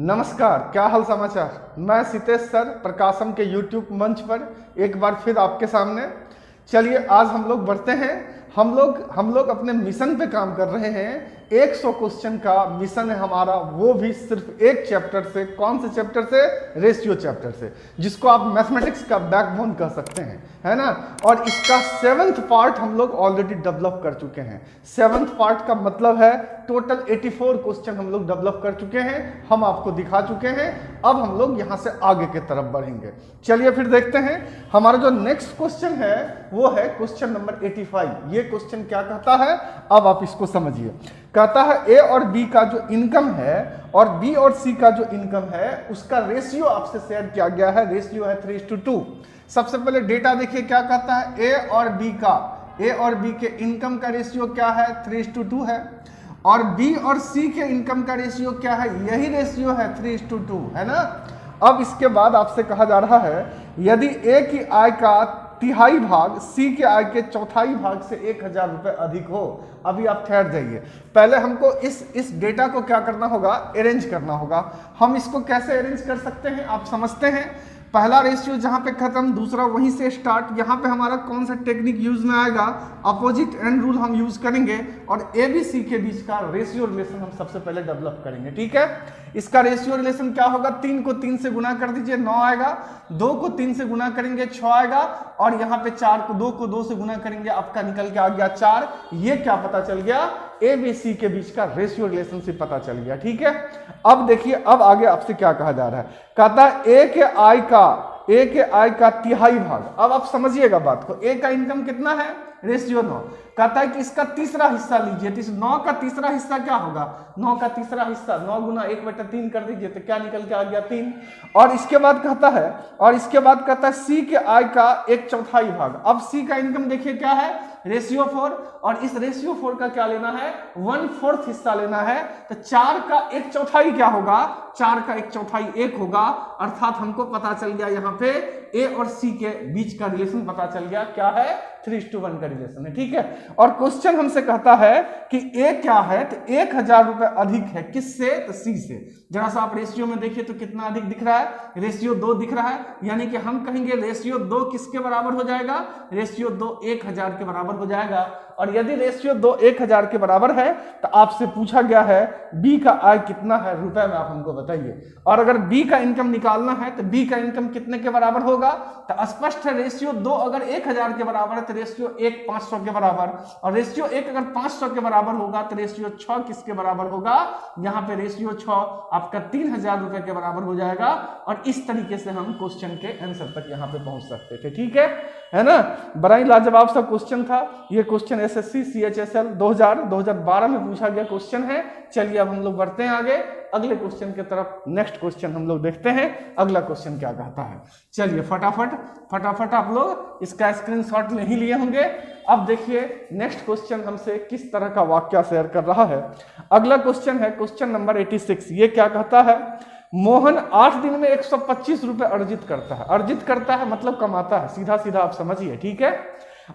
नमस्कार, क्या हाल समाचार। मैं सितेश सर प्रकाशम के YouTube मंच पर एक बार फिर आपके सामने। चलिए आज हम लोग बढ़ते हैं। हम लोग अपने मिशन पे काम कर रहे हैं। 100 क्वेश्चन का मिशन है हमारा, वो भी सिर्फ एक चैप्टर से। कौन से चैप्टर से? रेशियो चैप्टर से, जिसको आप मैथमेटिक्स का बैकबोन कह सकते हैं, है ना। और इसका 7th पार्ट हम लोग ऑलरेडी डेवलप कर चुके हैं। 7th पार्ट का मतलब है टोटल 84 क्वेश्चन हम लोग डेवलप कर चुके हैं, हम आपको दिखा चुके हैं। अब हम लोग यहाँ से आगे की तरफ बढ़ेंगे। चलिए फिर देखते हैं। हमारा जो नेक्स्ट क्वेश्चन है वो है क्वेश्चन नंबर 85। ये क्वेश्चन क्या कहता है, अब आप इसको समझिए। कहता है ए और बी का जो इनकम है और बी और सी का जो इनकम है उसका रेशियो आपसे शेयर किया गया है। रेशियो है 3:2। सबसे पहले डेटा देखिए क्या कहता है। ए और बी के इनकम का रेशियो क्या है? 3:2 है। और बी और सी के इनकम का रेशियो क्या है? यही रेशियो है 3:2, है ना। अब इसके बाद आपसे कहा जा रहा है यदि ए की आय का तिहाई भाग सी के आय के चौथाई भाग से 1000 रुपए अधिक हो। अभी आप ठहर जाइए, पहले हमको इस डेटा को क्या करना होगा? अरेंज करना होगा। हम इसको कैसे अरेंज कर सकते हैं आप समझते हैं। पहला रेशियो जहां पे खत्म, दूसरा वहीं से स्टार्ट। यहाँ पे हमारा कौन सा टेक्निक यूज में आएगा? अपोजिट एंड रूल हम यूज करेंगे और ए बी सी के बीच का रेशियो रिलेशन हम सबसे पहले डेवलप करेंगे। ठीक है, इसका रेशियो रिलेशन क्या होगा? 3 को 3 से गुना कर दीजिए, 9 आएगा। 2 को 3 से गुना करेंगे, 6 आएगा। और यहाँ पे 2 को 2 से गुना करेंगे, आपका निकल के आ गया 4। ये क्या पता चल गया? ए बी सी के बीच का रेशियो रिलेशनशिप पता चल गया। ठीक है, अब देखिए, अब आगे आपसे क्या कहा जा रहा है। कहता है ए के आय का तिहाई भाग। अब आप समझिएगा बात को। ए का इनकम कितना है? रेशियो 9। कहता है कि इसका तीसरा हिस्सा लीजिए। तो इस 9 का तीसरा हिस्सा क्या होगा? 9 का तीसरा हिस्सा 9 गुना 1/3 कर दीजिए, तो क्या निकल के आ गया? 3। और इसके बाद कहता है सी के आय का 1/4 भाग। अब सी का इनकम देखिए क्या है? रेशियो 4। और इस रेशियो 4 का क्या लेना है? 1/4 हिस्सा लेना है। तो 4 का 1/4 क्या होगा? 4 का 1/4 1 होगा। अर्थात हमको पता चल गया यहाँ पे ए और सी के बीच का रिलेशन पता चल गया। क्या है? 3:1 का रिलेशन है। ठीक है, और क्वेश्चन हमसे कहता है कि ए क्या है? तो 1000 रुपए अधिक है। किससे? तो सी से। जरा सा आप रेशियो में देखिए तो कितना अधिक दिख रहा है? रेशियो 2 दिख रहा है। यानी कि हम कहेंगे रेशियो 2 किसके बराबर हो जाएगा? रेशियो 2 1000 के बराबर हो जाएगा। और यदि रेशियो 2 1000 के बराबर है तो आपसे पूछा गया है बी का आय कितना है रुपए में, आप हमको बताइए। और अगर बी का इनकम निकालना है तो बी का इनकम कितने के बराबर होगा? तो स्पष्ट है, रेशियो 2 अगर 1000 के बराबर है तो रेशियो 1 500 के बराबर। और रेशियो 1 अगर 500 के बराबर होगा तो रेशियो 6 किसके बराबर होगा? यहाँ पे रेशियो 6 आपका 3000 रुपए के बराबर हो जाएगा। और इस तरीके से हम क्वेश्चन के आंसर तक यहाँ पे पहुंच सकते थे। ठीक है ना। बड़ा ही लाजवाब सा क्वेश्चन था ये। क्वेश्चन एसएससी CHSL 2012 में पूछा गया क्वेश्चन है। चलिए अब हम लोग बढ़ते हैं आगे अगले क्वेश्चन की तरफ। नेक्स्ट क्वेश्चन हम लोग देखते हैं अगला क्वेश्चन क्या कहता है। चलिए फटाफट आप लोग इसका स्क्रीनशॉट ले ही लिए होंगे। अब देखिए नेक्स्ट क्वेश्चन हमसे किस तरह का वाक्य शेयर कर रहा है। अगला क्वेश्चन है क्वेश्चन नंबर 86। ये क्या कहता है? मोहन 8 दिन में 125 रुपए अर्जित करता है मतलब कमाता है। सीधा आप समझिए। ठीक है,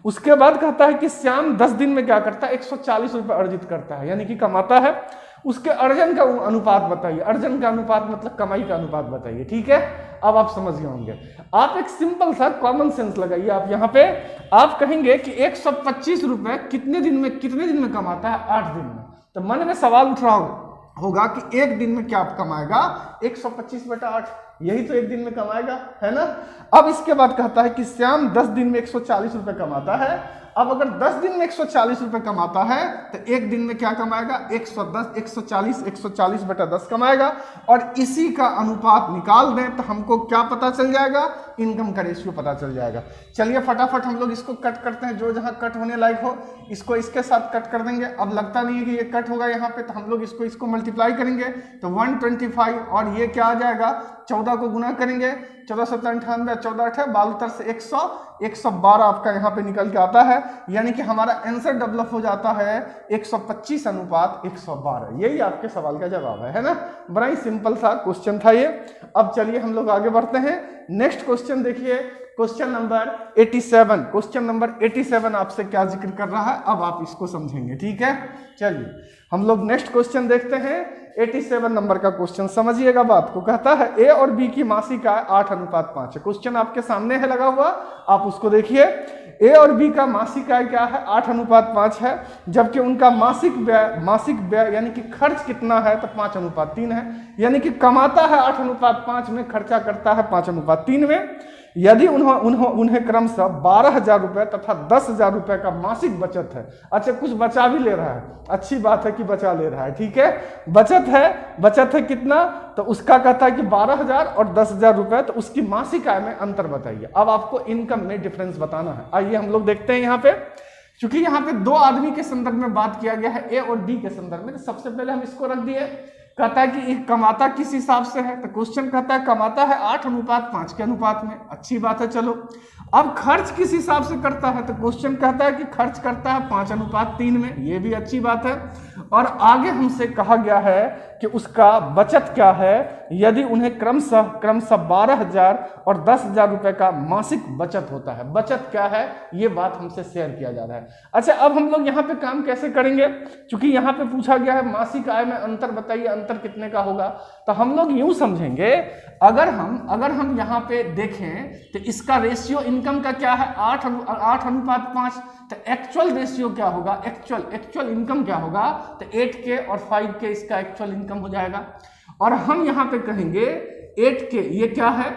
उसके बाद कहता है कि श्याम 10 दिन में क्या करता है? 140 रुपए अर्जित करता है, यानी कि कमाता है। उसके अर्जन का अनुपात बताइए। अर्जन का अनुपात मतलब कमाई का अनुपात बताइए। ठीक है, अब आप समझ गए होंगे। आप एक सिंपल सा कॉमन सेंस लगाइए। आप यहाँ पे आप कहेंगे कि 125 रुपए कितने दिन में कमाता है? 8 दिन में। तो मन में सवाल उठ रहा होगा कि एक दिन में क्या कमाएगा? 125/8, यही तो एक दिन में कमाएगा, है ना। अब इसके बाद कहता है कि श्याम 10 दिन में 140 रुपए कमाता है। अब अगर 10 दिन में 140 रुपए कमाता है तो एक दिन में क्या कमाएगा? 140/10 कमाएगा। और इसी का अनुपात निकाल दें तो हमको क्या पता चल जाएगा? इनकम का रेशियो पता चल जाएगा। चलिए फटाफट हम लोग इसको कट करते हैं। जो जहां कट होने लायक हो इसको इसके साथ कट कर देंगे। अब लगता नहीं है कि ये कट होगा यहाँ पे, तो हम लोग इसको मल्टीप्लाई करेंगे तो 125। और ये क्या आ जाएगा? 14 को गुना करेंगे, 14 7 98, 14 8 12 से 112 आपका यहाँ पे निकल के आता है। यानी कि हमारा आंसर डेवलप हो जाता है 125/112। यही आपके सवाल का जवाब है ना। बड़ा ही सिंपल सा क्वेश्चन था ये। अब चलिए हम लोग आगे बढ़ते हैं। नेक्स्ट क्वेश्चन देखिए, क्वेश्चन नंबर 87। क्वेश्चन नंबर 87 आपसे क्या जिक्र कर रहा है, अब आप इसको समझेंगे। ठीक है, चलिए हम लोग नेक्स्ट क्वेश्चन देखते हैं। 87 नंबर का क्वेश्चन, समझिएगा बात को। कहता है ए और बी की मासिक आय 8:5 है। क्वेश्चन आपके सामने है लगा हुआ, आप उसको देखिए। ए और बी का मासिक आय क्या है? 8:5 है, जबकि उनका मासिक व्यय यानी कि खर्च कितना है? तो 5:3 है। यानी कि कमाता है 8:5 में, खर्चा करता है 5:3 में। यदि उन्हें क्रमशः 12,000 रुपये तथा 10,000 रुपये का मासिक बचत है। अच्छा, कुछ बचा भी ले रहा है, अच्छी बात है कि बचा ले रहा है, ठीक है। बचत है कितना? तो उसका कहता है कि 12,000 और 10,000 रुपये, तो उसकी मासिक आय में अंतर बताइए। अब आपको इनकम में डिफरेंस बताना है। आइए हम लोग देखते हैं यहाँ पे, क्योंकि यहाँ पे दो आदमी के संदर्भ में बात किया गया है, ए और बी के संदर्भ में। तो सबसे पहले हम इसको रख दिए। कहता है कि कमाता किस हिसाब से है? तो क्वेश्चन कहता है कमाता है 8:5 के अनुपात में, अच्छी बात है, चलो। अब खर्च किस हिसाब से करता है? तो क्वेश्चन कहता है कि खर्च करता है 5:3 में, ये भी अच्छी बात है। और आगे हमसे कहा गया है कि उसका बचत क्या है? यदि उन्हें क्रमशः 12,000 और 10,000 रुपए का मासिक बचत होता है। बचत क्या है, ये बात हमसे शेयर किया जा रहा है। अच्छा, अब हम लोग यहाँ पे काम कैसे करेंगे? क्योंकि यहाँ पे पूछा गया है मासिक आय में अंतर बताइए, अंतर कितने का होगा? तो हम लोग यूं समझेंगे, अगर हम यहाँ पे देखें तो इसका रेशियो इनकम का क्या है? 8:5। तो एक्चुअल रेशियो क्या होगा? एक्चुअल इनकम क्या होगा? तो 8K और 5K इसका एक्चुअल इनकम हो जाएगा। और हम यहाँ पे कहेंगे 8K ये क्या है?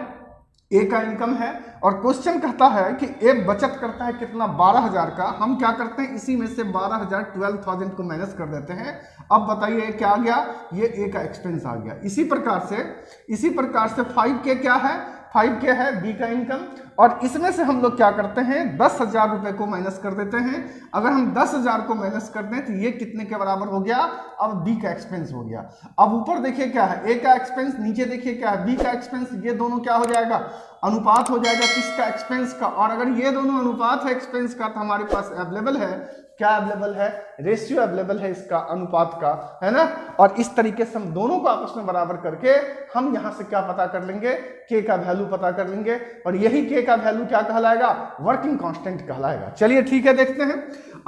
ए का इनकम है। और क्वेश्चन कहता है कि ए बचत करता है कितना? 12,000 का। हम क्या करते हैं, इसी में से 12,000 को माइनस कर देते हैं। अब बताइए क्या आ गया? ये ए का एक्सपेंस आ गया। इसी प्रकार से 5K क्या है? 5K है बी का इनकम। और इसमें से हम लोग क्या करते हैं? 10,000 रुपए को माइनस कर देते हैं। अगर हम 10,000 को माइनस कर दें तो ये कितने के बराबर हो गया? अब बी का एक्सपेंस हो गया। अब ऊपर देखिए क्या है? ए का एक्सपेंस, नीचे देखिए क्या है? बी का एक्सपेंस। ये दोनों क्या हो जाएगा? अनुपात हो जाएगा किसका? एक्सपेंस का। और अगर ये दोनों अनुपात है एक्सपेंस का, तो हमारे पास अवेलेबल है क्या? अवेलेबल है रेशियो, अवेलेबल है इसका अनुपात का, है ना। और इस तरीके से हम दोनों को आपस में बराबर करके हम यहां से क्या पता कर लेंगे? के का वैल्यू पता कर लेंगे। और यही के का वैल्यू क्या कहलाएगा? वर्किंग कांस्टेंट कहलाएगा। चलिए ठीक है, देखते हैं।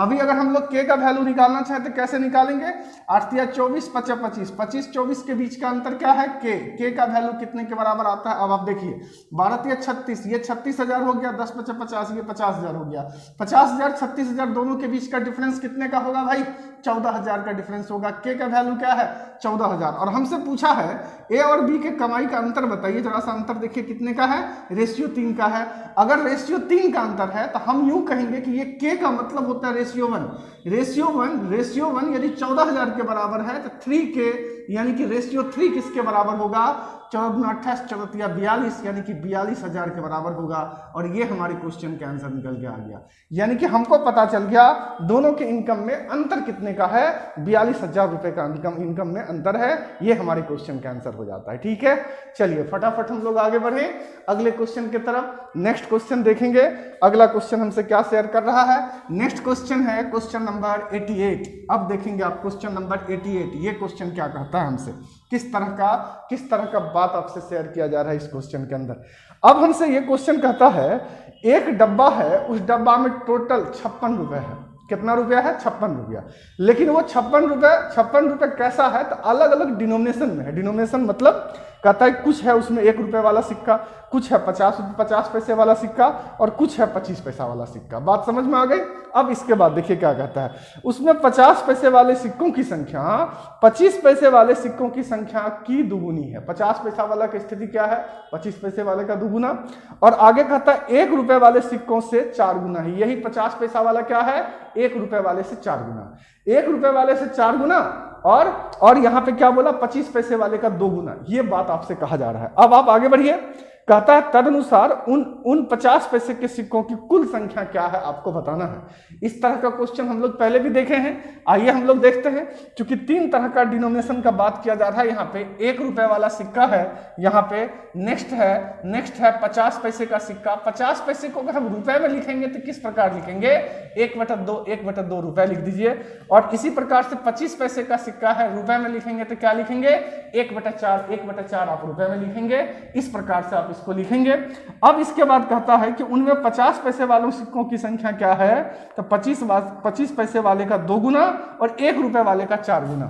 अभी अगर हम लोग के का वैल्यू निकालना चाहें तो कैसे निकालेंगे? 8 या 24, 25, 25 के बीच का अंतर क्या है? के का वैल्यू कितने के बराबर आता है? अब आप देखिए, 12 या 36, ये 36,000 हो गया, 10 × 50, ये 50,000 हो गया। 50,000 36,000 दोनों के बीच का डिफरेंस कितने का होगा भाई? 14,000 का डिफरेंस होगा। के का वैल्यू क्या है? 14,000। और हमसे पूछा है ए और बी के कमाई का अंतर बताइए। जरा सा अंतर देखिए कितने का है? रेशियो 3 का है। अगर रेशियो 3 का अंतर है तो हम यूं कहेंगे कि ये के का मतलब होता है रेशियो 1। रेशियो 1 यदि 14,000 के बराबर है तो 3K यानी कि रेशियो 3 किसके बराबर होगा? 14×28 42 यानी कि 42,000 के बराबर होगा। और ये हमारे क्वेश्चन के आंसर निकल के आ गया। यानी कि हमको पता चल गया दोनों के इनकम में अंतर कितने का है? 42,000 रुपए का इनकम में अंतर है। ये हमारे क्वेश्चन का आंसर हो जाता है। ठीक है, चलिए फटाफट हम लोग आगे बढ़े अगले क्वेश्चन की तरफ। नेक्स्ट क्वेश्चन देखेंगे। अगला क्वेश्चन हमसे क्या शेयर कर रहा है? नेक्स्ट क्वेश्चन है क्वेश्चन नंबर 88। अब देखेंगे आप क्वेश्चन नंबर 88। ये क्वेश्चन क्या कहता है हमसे? किस तरह का बात आपसे शेयर किया जा रहा है इस क्वेश्चन के अंदर। अब हमसे ये क्वेश्चन कहता है एक डब्बा है, उस डब्बा में टोटल 56 रुपए है। कितना रुपया है? 56 रुपया। लेकिन वो 56 रुपये कैसा है? तो अलग अलग डिनोमिनेशन में है। डिनोमिनेशन मतलब कहता है कुछ है उसमें 1 रुपये वाला सिक्का, कुछ है 50 पैसे वाला सिक्का, और कुछ है 25 पैसा वाला सिक्का। बात समझ में आ गई? अब इसके बाद देखिए क्या कहता है। उसमें 50 पैसे वाले सिक्कों की संख्या 25 पैसे वाले सिक्कों की संख्या की दुगुनी है। 50 पैसा वाला की स्थिति क्या है? 25 पैसे वाले का दुगुना। और आगे कहता है 1 रुपये वाले सिक्कों से 4 गुना है। यही 50 पैसा वाला क्या है? 1 रुपये वाले से 4 गुना। 1 रुपये वाले से 4 गुना और यहां पे क्या बोला? 25 पैसे वाले का 2 गुना। ये बात आपसे कहा जा रहा है। अब आप आगे बढ़िए। कहता है तदनुसार उन 50 पैसे के सिक्कों की कुल संख्या क्या है आपको बताना है। इस तरह का क्वेश्चन हम लोग पहले भी देखे हैं। आइए हम लोग देखते हैं। क्योंकि 3 तरह का डिनोमिनेशन का बात किया जा रहा है। यहाँ पे 1 रुपये वाला सिक्का है, यहाँ पे नेक्स्ट है 50 पैसे का सिक्का। 50 पैसे को अगर हम रुपए में लिखेंगे तो किस प्रकार लिखेंगे? 1/2 रुपए लिख दीजिए। और इसी प्रकार से 25 पैसे का सिक्का है, रुपए में लिखेंगे तो क्या लिखेंगे? 1/4 आप रुपए में लिखेंगे। इस प्रकार से आप इसको लिखेंगे। अब इसके बाद कहता है कि उनमें 50 पैसे वालों सिक्कों की संख्या क्या है? तो 25 पैसे वाले का 2 गुना और 1 रुपये वाले का 4 गुना।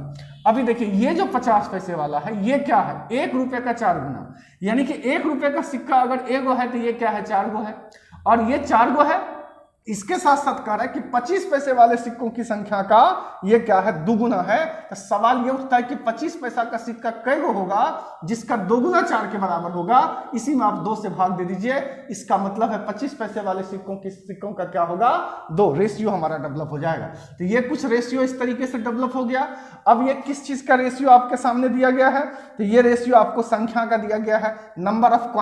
अभी देखिए ये जो 50 पैसे वाला है ये क्या है, 1 रुपए का 4 गुना, यानी कि 1 रुपए का सिक्का अगर एगो है तो ये क्या है, 4 गो है, और ये 4 गो है। इसके साथ साथ कह रहा है कि 25 पैसे वाले सिक्कों की संख्या का ये क्या है, दुगुना है। तो सवाल ये उठता है कि 25 पैसा का सिक्का कै गो होगा जिसका दोगुना 4 के बराबर होगा। इसी में आप 2 से भाग दे दीजिए। इसका मतलब है 25 पैसे वाले सिक्कों का क्या होगा, 2। रेशियो हमारा डेवलप हो जाएगा। तो ये कुछ रेशियो इस तरीके से डेवलप हो गया। अब ये किस चीज का रेशियो आपके सामने दिया गया है, तो ये रेशियो आपको संख्या का दिया गया है। नंबर ऑफ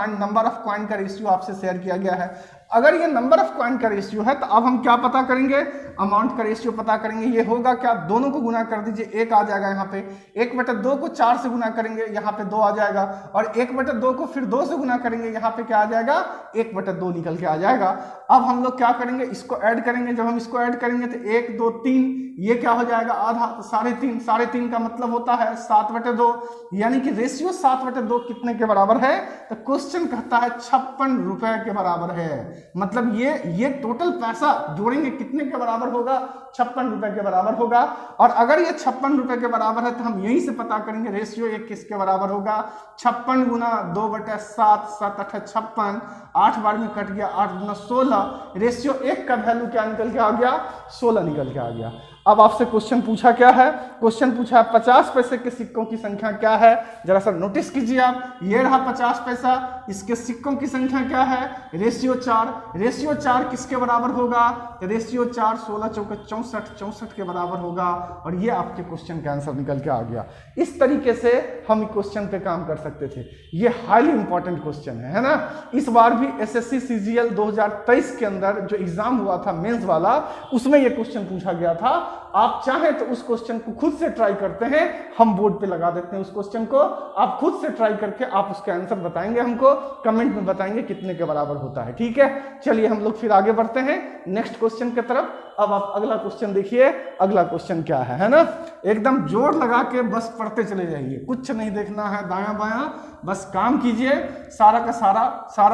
कॉइन का रेशियो आपसे शेयर किया गया है। अगर ये नंबर ऑफ कॉइन का रेशियो है तो अब हम क्या पता करेंगे, अमाउंट का रेशियो पता करेंगे। ये होगा क्या, दोनों को गुना कर दीजिए, 1 आ जाएगा यहाँ पे। 1/2 को 4 से गुना करेंगे, यहाँ पे 2 आ जाएगा, और 1/2 को फिर 2 से गुना करेंगे, यहाँ पे क्या आ जाएगा, 1/2 निकल के आ जाएगा। अब हम लोग क्या करेंगे, इसको ऐड करेंगे। जब हम इसको ऐड करेंगे तो 1 2 3, ये क्या हो जाएगा, आधा, तो 3.5। 3.5 का मतलब होता है 7/2, यानी कि रेशियो 7/2 कितने के बराबर है, तो क्वेश्चन कहता है 56 रुपए के बराबर है। मतलब ये टोटल पैसा जोड़ेंगे कितने के बराबर होगा, 56 रुपए के बराबर होगा। और अगर ये 56 रुपए के बराबर है तो हम यहीं से पता करेंगे रेशियो ये किसके बराबर होगा, 56 गुना 2/7, 7 8 56, 8 बार में कट गया, 8 गुना 16। रेशियो 1 का वैल्यू क्या निकल के आ गया, 16 निकल के आ गया। अब आपसे क्वेश्चन पूछा क्या है, क्वेश्चन पूछा है 50 पैसे के सिक्कों की संख्या क्या है। जरा सा नोटिस कीजिए आप, ये रहा 50 पैसा, इसके सिक्कों की संख्या क्या है, रेशियो 4। रेशियो 4 किसके बराबर होगा, तो रेशियो 4 16 चौके 64 के बराबर होगा। और ये आपके क्वेश्चन का आंसर निकल के आ गया। इस तरीके से हम क्वेश्चन पे काम कर सकते थे। ये हाईली इंपॉर्टेंट क्वेश्चन है ना। इस बार भी एसएससी सीजीएल 2023 के अंदर जो एग्जाम हुआ था मेंस वाला, उसमें ये क्वेश्चन पूछा गया था। आप चाहें तो उस क्वेश्चन को खुद से ट्राई करते हैं, हम बोर्ड पे लगा देते हैं उस क्वेश्चन को। आप खुद से ट्राई करके आप उसके आंसर बताएंगे, हमको कमेंट में बताएंगे कितने के बराबर होता है। ठीक है, चलिए हम लोग फिर आगे बढ़ते हैं नेक्स्ट क्वेश्चन की तरफ। अब आप अगला क्वेश्चन देखिए, अगला क्वेश्चन क्या है ना। एकदम जोर लगा के बस पढ़ते चले जाइए, कुछ नहीं देखना है दायां बायां, बस काम कीजिए। सारा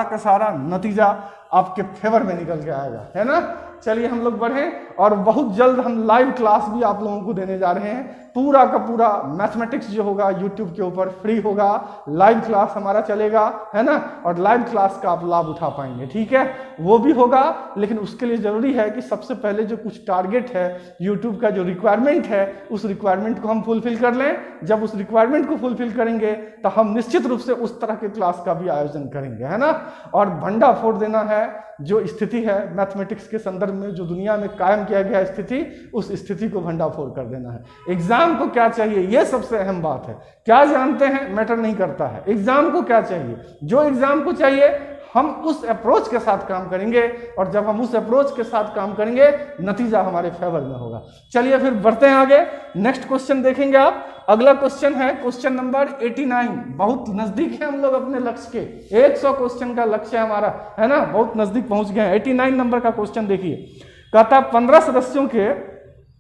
का सारा नतीजा आपके फेवर में निकल के आएगा, है ना। चलिए हम लोग बढ़ें, और बहुत जल्द हम लाइव क्लास भी आप लोगों को देने जा रहे हैं। पूरा का पूरा मैथमेटिक्स जो होगा यूट्यूब के ऊपर फ्री होगा, लाइव क्लास हमारा चलेगा, है ना। और लाइव क्लास का आप लाभ उठा पाएंगे, ठीक है, वो भी होगा। लेकिन उसके लिए जरूरी है कि सबसे पहले जो कुछ टारगेट है यूट्यूब का, जो रिक्वायरमेंट है, उस रिक्वायरमेंट को हम फुलफिल कर लें। जब उस रिक्वायरमेंट को फुलफिल करेंगे तो हम निश्चित रूप से उस तरह के क्लास का भी आयोजन करेंगे, है ना। और भंडा फोड़ देना है जो स्थिति है मैथमेटिक्स के संदर्भ में, जो दुनिया में कायम किया गया स्थिति, उस स्थिति को भंडाफोड़ कर देना है। एग्जाम को क्या चाहिए, यह सबसे अहम बात है। क्या जानते हैं मैटर नहीं करता है, एग्जाम को क्या चाहिए। जो एग्जाम को चाहिए हम उस अप्रोच के साथ काम करेंगे, और जब हम उस अप्रोच के साथ काम करेंगे नतीजा हमारे फेवर में होगा। चलिए फिर बढ़ते हैं आगे, नेक्स्ट क्वेश्चन देखेंगे आप। अगला क्वेश्चन है क्वेश्चन नंबर 89। बहुत नजदीक है हम लोग अपने लक्ष्य के, 100 क्वेश्चन का लक्ष्य है हमारा, है ना, बहुत नजदीक पहुंच गए हैं। 89 नंबर का क्वेश्चन देखिए, कहता है 15 सदस्यों के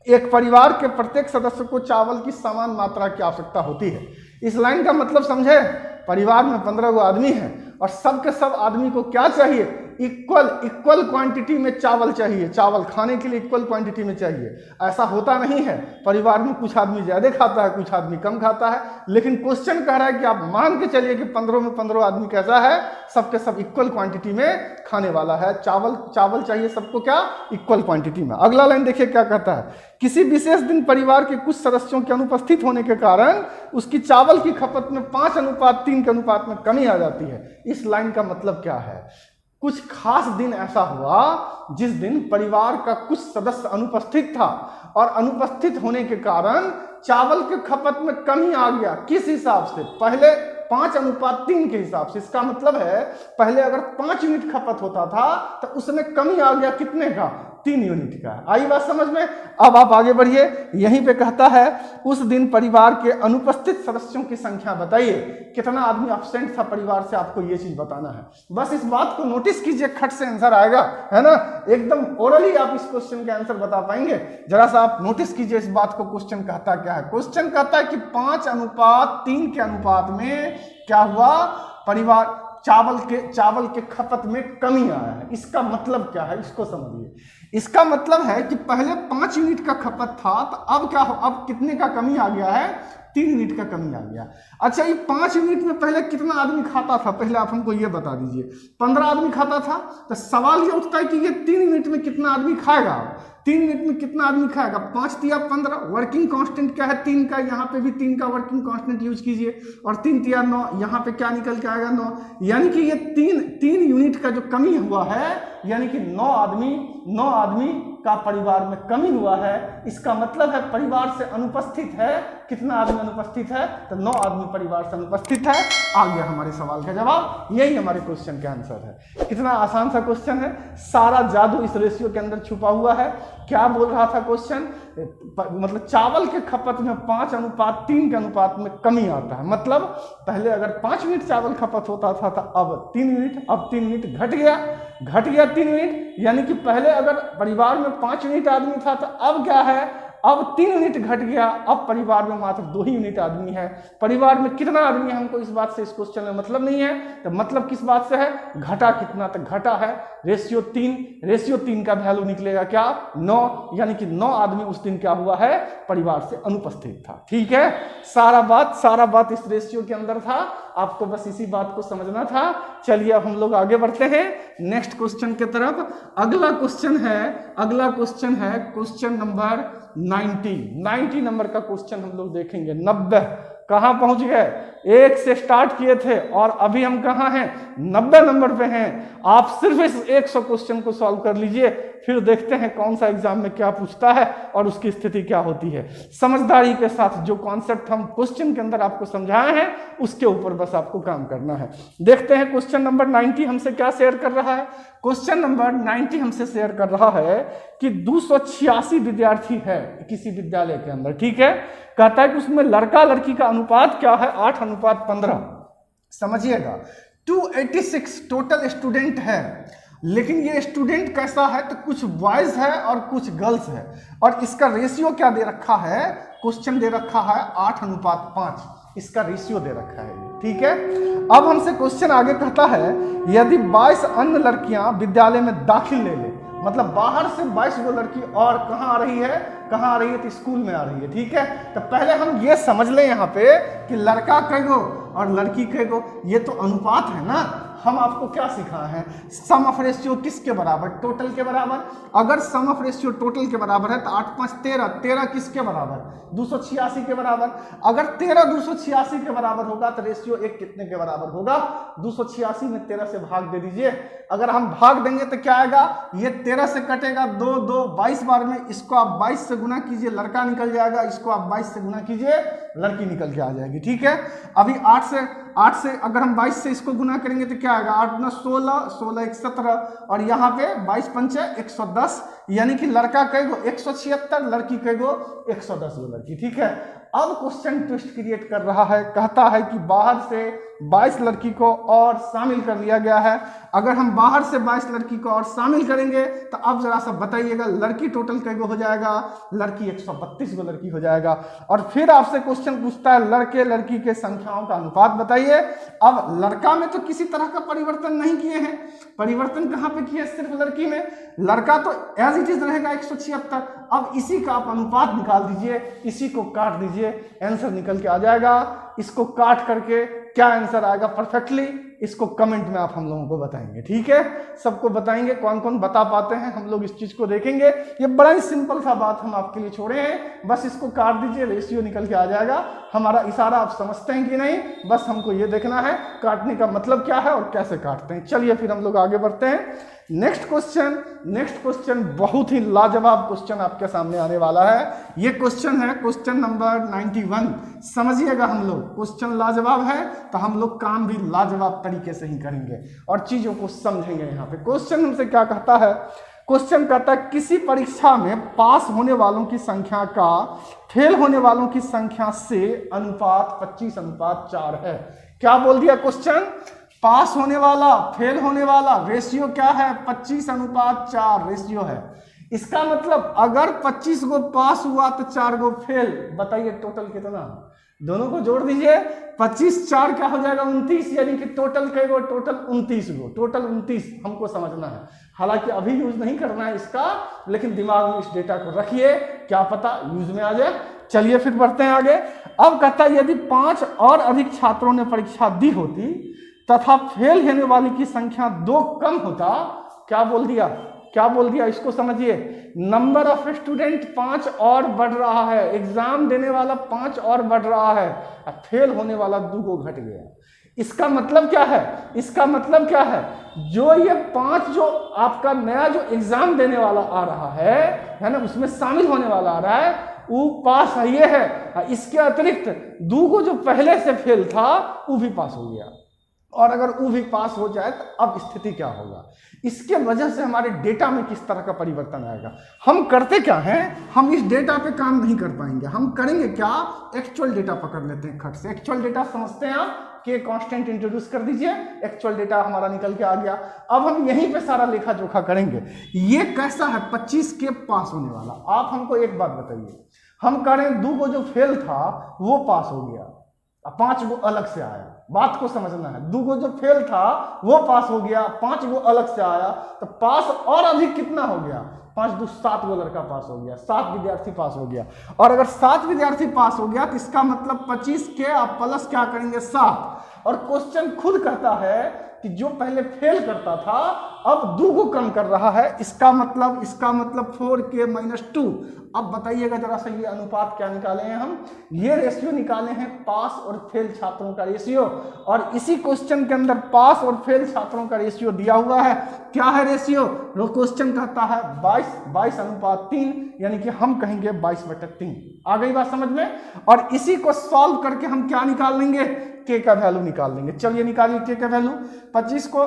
एक परिवार के प्रत्येक सदस्य को चावल की समान मात्रा की आवश्यकता होती है। इस लाइन का मतलब समझे, परिवार में 15 गो आदमी हैं और सब के सब आदमी को क्या चाहिए, इक्वल क्वांटिटी में चावल चाहिए। चावल खाने के लिए इक्वल क्वांटिटी में चाहिए। ऐसा होता नहीं है, परिवार में कुछ आदमी ज्यादा खाता है, कुछ आदमी कम खाता है। लेकिन क्वेश्चन कह रहा है कि आप मान के चलिए कि 15 में 15 आदमी कैसा है, सबके सब इक्वल क्वांटिटी में खाने वाला है। चावल चाहिए सबको क्या, इक्वल क्वांटिटी में। अगला लाइन देखिए क्या कहता है, किसी विशेष दिन परिवार के कुछ सदस्यों के अनुपस्थित होने के कारण उसकी चावल की खपत में 5:3 के अनुपात में कमी आ जाती है। इस लाइन का मतलब क्या है, कुछ खास दिन ऐसा हुआ जिस दिन परिवार का कुछ सदस्य अनुपस्थित था, और अनुपस्थित होने के कारण चावल के खपत में कमी आ गया। किस हिसाब से, पहले 5:3 के हिसाब से। इसका मतलब है पहले अगर 5 यूनिट खपत होता था तो उसमें कमी आ गया कितने का, 3 यूनिट का। आई बात समझ में। अब आप आगे बढ़िए, यहीं पे कहता है उस दिन परिवार के अनुपस्थित सदस्यों की संख्या बताइए। कितना आदमी अब्सेंट था परिवार से, आपको ये चीज बताना है। बस इस बात को नोटिस कीजिए, खट से आंसर आएगा, है ना। एकदम ओरली आप इस क्वेश्चन के आंसर बता पाएंगे। जरा सा आप नोटिस कीजिए इस बात को, क्वेश्चन कहता क्या है। क्वेश्चन कहता है कि 5:3 के अनुपात में क्या हुआ, परिवार चावल के खपत में कमी आया है। इसका मतलब क्या है, इसको समझिए। इसका मतलब है कि पहले 5 यूनिट का खपत था, तो अब क्या हो, अब कितने का कमी आ गया है, 3 यूनिट का कमी आ गया। अच्छा, ये 5 यूनिट में पहले कितना आदमी खाता था, पहले आप हमको ये बता दीजिए। 15 आदमी खाता था, तो सवाल ये उठता है कि ये 3 यूनिट में कितना आदमी खाएगा। 3 यूनिट में कितना आदमी खाएगा, 5 तिया 15। वर्किंग कांस्टेंट क्या है, 3 का, यहाँ पे भी 3 का वर्किंग कांस्टेंट यूज कीजिए, और 3 तिया 9, यहाँ पे क्या निकल के आएगा 9। यानी कि ये 3 यूनिट का जो कमी हुआ है, यानी कि 9 आदमी का परिवार में कमी हुआ है। इसका मतलब है परिवार से अनुपस्थित है। कितना आदमी अनुपस्थित है, तो 9 आदमी परिवार से अनुपस्थित है। आ गया हमारे सवाल का जवाब, यही हमारे क्वेश्चन का आंसर है। कितना आसान सा क्वेश्चन है, सारा जादू इस रेशियो के अंदर छुपा हुआ है। क्या बोल रहा था क्वेश्चन, मतलब चावल के खपत में 5:3 के अनुपात में कमी आता है। मतलब पहले अगर 5 यूनिट चावल खपत होता था, तो अब 3 यूनिट, अब 3 यूनिट घट गया 3 यूनिट। यानी कि पहले अगर परिवार में 5 यूनिट आदमी था, तो अब क्या है, अब 3 यूनिट घट गया, अब परिवार में मात्र 2 ही यूनिट आदमी है। परिवार में कितना आदमी है, हमको इस बात से इस क्वेश्चन में मतलब नहीं है। तो मतलब किस बात से है, घटा कितना, तो घटा है रेशियो 3 का वैल्यू निकलेगा क्या, 9। यानी कि 9 आदमी उस दिन क्या हुआ है, परिवार से अनुपस्थित था। ठीक है, सारा बात इस रेशियो के अंदर था, आपको बस इसी बात को समझना था। चलिए अब हम लोग आगे बढ़ते हैं नेक्स्ट क्वेश्चन की तरफ। अगला क्वेश्चन है क्वेश्चन नंबर 90 नंबर का क्वेश्चन हम लोग देखेंगे। 90 कहां पहुंच गए, 1 से स्टार्ट किए थे और अभी हम कहां हैं, 90 नंबर पे हैं। आप सिर्फ इस 100 क्वेश्चन को सॉल्व कर लीजिए, फिर देखते हैं कौन सा एग्जाम में क्या पूछता है और उसकी स्थिति क्या होती है। समझदारी के साथ जो कॉन्सेप्ट हम क्वेश्चन के अंदर आपको समझाए हैं, उसके ऊपर बस आपको काम करना है। देखते हैं क्वेश्चन नंबर 90 हमसे क्या शेयर कर रहा है। क्वेश्चन नंबर 90 हमसे शेयर कर रहा है कि 286 विद्यार्थी है किसी विद्यालय के अंदर। ठीक है, कहता है कि उसमें लड़का लड़की का अनुपात क्या है, 8:15। समझिएगा, 286 टोटल स्टूडेंट है, लेकिन ये स्टूडेंट कैसा है, तो कुछ बॉयज है और कुछ गर्ल्स है। और इसका रेशियो क्या दे रखा है, क्वेश्चन दे रखा है 8:5, इसका रेशियो दे रखा है। ठीक है, अब हमसे क्वेश्चन आगे कहता है, यदि 22 अन्य लड़कियां विद्यालय में दाखिल ले ले, मतलब बाहर से 22 गो लड़की और कहाँ आ रही है, तो स्कूल में आ रही है। ठीक है, तो पहले हम ये समझ लें यहाँ पे कि लड़का कई गो और लड़की कई गो, ये तो अनुपात है ना। हम आपको क्या सिखाए हैं, सम ऑफ रेशियो किसके बराबर, टोटल के बराबर। अगर सम ऑफ रेशियो टोटल के बराबर है, तो 8×5 13 किसके बराबर, 286 के बराबर। अगर 13 286 के बराबर होगा, तो रेशियो 1 कितने के बराबर होगा, 286 में 13 से भाग दे दीजिए। अगर हम भाग देंगे तो क्या आएगा, ये 13 से कटेगा 2 22 बार में, इसको आप 22 से गुना कीजिए, लड़का निकल जाएगा, इसको आप 22 से गुना कीजिए, लड़की निकल के आ जाएगी। ठीक है, अभी 8 से अगर हम 22 से इसको गुना करेंगे तो क्या आएगा, 8 × 9 16, 16 × 17, और यहाँ पे 22 × 5 = 110। यानी कि लड़का कई गो 176, लड़की कई गो 110 गो लड़की। ठीक है, अब क्वेश्चन ट्विस्ट क्रिएट कर रहा है, कहता है कि बाहर से 22 लड़की को और शामिल कर लिया गया है। अगर हम बाहर से 22 लड़की को और शामिल करेंगे, तो अब जरा सा बताइएगा लड़की टोटल कई गो हो जाएगा, लड़की 132 गो लड़की हो जाएगा। और फिर आपसे क्वेश्चन पूछता है लड़के लड़की के संख्याओं का अनुपात बताइए। अब लड़का में तो किसी तरह का परिवर्तन नहीं किए हैं, परिवर्तन कहाँ पे किए, सिर्फ लड़की में। लड़का तो एज इट इज रहेगा 176। अब इसी का आप अनुपात निकाल दीजिए, इसी को काट दीजिए, आंसर निकल के आ जाएगा। इसको काट करके क्या आंसर आएगा परफेक्टली, इसको कमेंट में आप हम लोगों को बताएंगे। ठीक है, सबको बताएंगे, कौन कौन बता पाते हैं हम लोग इस चीज को देखेंगे। ये बड़ा ही सिंपल सा बात हम आपके लिए छोड़े हैं, बस इसको काट दीजिए, रेशियो निकल के आ जाएगा। हमारा इशारा आप समझते हैं कि नहीं, बस हमको ये देखना है काटने का मतलब क्या है और कैसे काटते हैं। चलिए फिर हम लोग आगे बढ़ते हैं। नेक्स्ट क्वेश्चन बहुत ही लाजवाब क्वेश्चन आपके सामने आने वाला है। ये क्वेश्चन है क्वेश्चन नंबर 91। समझिएगा, हम लोग क्वेश्चन लाजवाब है तो हम लोग काम भी लाजवाब तरीके से ही करेंगे और चीजों को समझेंगे। यहाँ पे क्वेश्चन हमसे क्या कहता है, क्वेश्चन कहता है किसी परीक्षा में पास होने वालों की संख्या का फेल होने वालों की संख्या से अनुपात 25:4 है। क्या बोल दिया क्वेश्चन, पास होने वाला फेल होने वाला रेशियो क्या है, 25:4 रेशियो है। इसका मतलब अगर 25 गो पास हुआ तो 4 गो फेल, बताइए टोटल कितना, दोनों को जोड़ दीजिए, 25 4 क्या हो जाएगा 29, यानी कि टोटल कई गो, टोटल 29 गो, टोटल 29 हमको समझना है। हालांकि अभी यूज नहीं करना है इसका, लेकिन दिमाग में इस डेटा को रखिए, क्या पता यूज में आ जाए। चलिए फिर बढ़ते हैं आगे। अब कहता है यदि 5 और अधिक छात्रों ने परीक्षा दी होती तथा फेल होने वाले की संख्या 2 कम होता, क्या बोल दिया, क्या बोल दिया, इसको समझिए। नंबर ऑफ स्टूडेंट 5 और बढ़ रहा है, एग्जाम देने वाला 5 और बढ़ रहा है, फेल होने वाला 2 को घट गया। इसका मतलब क्या है, इसका मतलब क्या है, जो ये 5 जो आपका नया जो एग्जाम देने वाला आ रहा है ना, उसमें शामिल होने वाला आ रहा है, वो पास है, ये है। इसके अतिरिक्त 2 को जो पहले से फेल था वो भी पास हो गया। और अगर वो भी पास हो जाए तो अब स्थिति क्या होगा, इसके वजह से हमारे डेटा में किस तरह का परिवर्तन आएगा। हम करते क्या हैं, हम इस डेटा पे काम नहीं कर पाएंगे, हम करेंगे क्या, एक्चुअल डेटा पकड़ लेते हैं खट से। एक्चुअल डेटा समझते हैं आप, के कांस्टेंट इंट्रोड्यूस कर दीजिए, एक्चुअल डेटा हमारा निकल के आ गया। अब हम यहीं पे सारा लेखा जोखा करेंगे। ये कैसा है, 25 के पास होने वाला। आप हमको एक बात बताइए, हम कह रहे हैं 2 को जो फेल था वो पास हो गया, 5 को अलग से आया, बात को समझना है। 2 को जो फेल था वो पास हो गया, 5 को अलग से आया, तो पास और अधिक कितना हो गया, 5 2 7 को लड़का पास हो गया, 7 विद्यार्थी पास हो गया। और अगर 7 विद्यार्थी पास हो गया तो इसका मतलब 25 के आप प्लस क्या करेंगे 7। और क्वेश्चन खुद कहता है कि जो पहले फेल करता था अब 2 को कम कर रहा है, इसका मतलब 4k - 2। अब बताइएगा जरा सा, ये अनुपात क्या निकाले हैं हम, ये रेशियो निकाले हैं पास और फेल छात्रों का रेशियो। और इसी क्वेश्चन के अंदर पास और फेल छात्रों का रेशियो दिया हुआ है। क्या है रेशियो, वो क्वेश्चन कहता है 22:3, यानी कि हम कहेंगे 22/3। आ गई बात समझ में। और इसी को सॉल्व करके हम क्या निकाल लेंगे, के का वैल्यू निकाल लेंगे। चलिए निकालिए के का वैल्यू। 25 को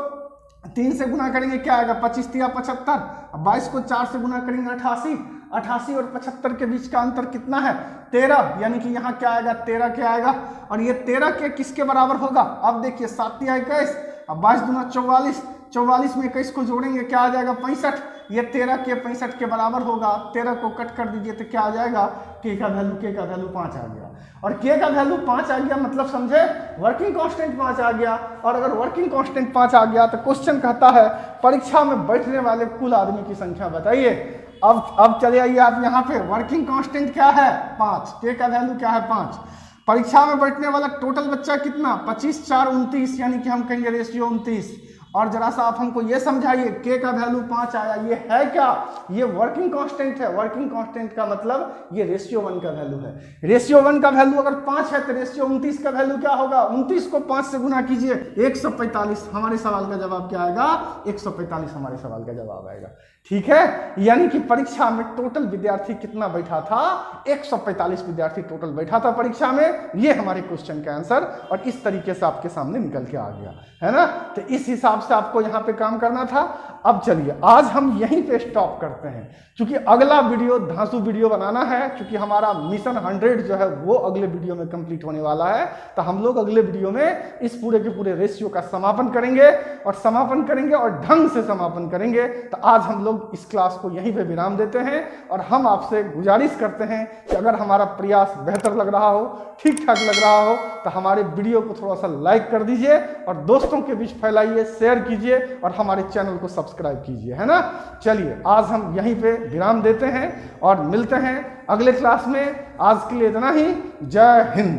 3 से गुना करेंगे क्या आएगा, 25 × 75। 22 को 4 से गुना करेंगे 88। 88 और 75 के बीच का अंतर कितना है, 13, यानी कि यहाँ क्या आएगा 13 के आएगा। और ये 13 के किसके बराबर होगा, अब देखिए 7 × 21, अब 22 दूना 44, 44 में 21 को जोड़ेंगे क्या आ जाएगा 65। ये 13 के 65 के बराबर होगा। 13 को कट कर दीजिए तो क्या आ जाएगा, के का वैल्यू 5 आ गया। और के का वैल्यू 5 आ गया मतलब समझे, वर्किंग कांस्टेंट 5 आ गया। और अगर वर्किंग कांस्टेंट 5 आ गया तो क्वेश्चन कहता है परीक्षा में बैठने वाले कुल आदमी की संख्या बताइए। अब चले आइए आप यहाँ पे, वर्किंग कांस्टेंट क्या है 5, के का वैल्यू क्या है 5। परीक्षा में बैठने वाला टोटल बच्चा कितना, 25 4 29, यानी कि हम कहेंगे रेशियो 29। और जरा सा आप हमको ये समझाइए, के का वैल्यू 5 आया, ये है क्या, ये वर्किंग कांस्टेंट है। वर्किंग कांस्टेंट का मतलब ये रेशियो 1 का वैल्यू है। रेशियो 1 का वैल्यू अगर 5 है तो रेशियो 29 का वैल्यू क्या होगा, 29 को 5 से गुना कीजिए 145। हमारे सवाल का जवाब क्या आएगा, 145 हमारे सवाल का जवाब आएगा। ठीक है, यानी कि परीक्षा में टोटल विद्यार्थी कितना बैठा था, 145 विद्यार्थी टोटल बैठा था परीक्षा में। ये हमारे क्वेश्चन का आंसर, और इस तरीके से आपके सामने निकल के आ गया है ना। तो इस हिसाब से आपको यहाँ पे काम करना था। अब चलिए आज हम यहीं पे स्टॉप करते हैं, क्योंकि अगला वीडियो धांसू वीडियो बनाना है, क्योंकि हमारा मिशन 100 जो है वो अगले वीडियो में कंप्लीट होने वाला है। तो हम लोग अगले वीडियो में इस पूरे के पूरे रेशियो का समापन करेंगे, और ढंग से समापन करेंगे। तो आज हम लोग इस क्लास को यहीं पे विराम देते हैं, और हम आपसे गुजारिश करते हैं कि अगर हमारा प्रयास बेहतर लग रहा हो, ठीक ठाक लग रहा हो, तो हमारे वीडियो को थोड़ा सा लाइक कर दीजिए और दोस्तों के बीच फैलाइए, शेयर कीजिए और हमारे चैनल को सब्सक्राइब कीजिए, है ना। चलिए आज हम यहीं पे विराम देते हैं और मिलते हैं अगले क्लास में। आज के लिए इतना ही, जय हिंद।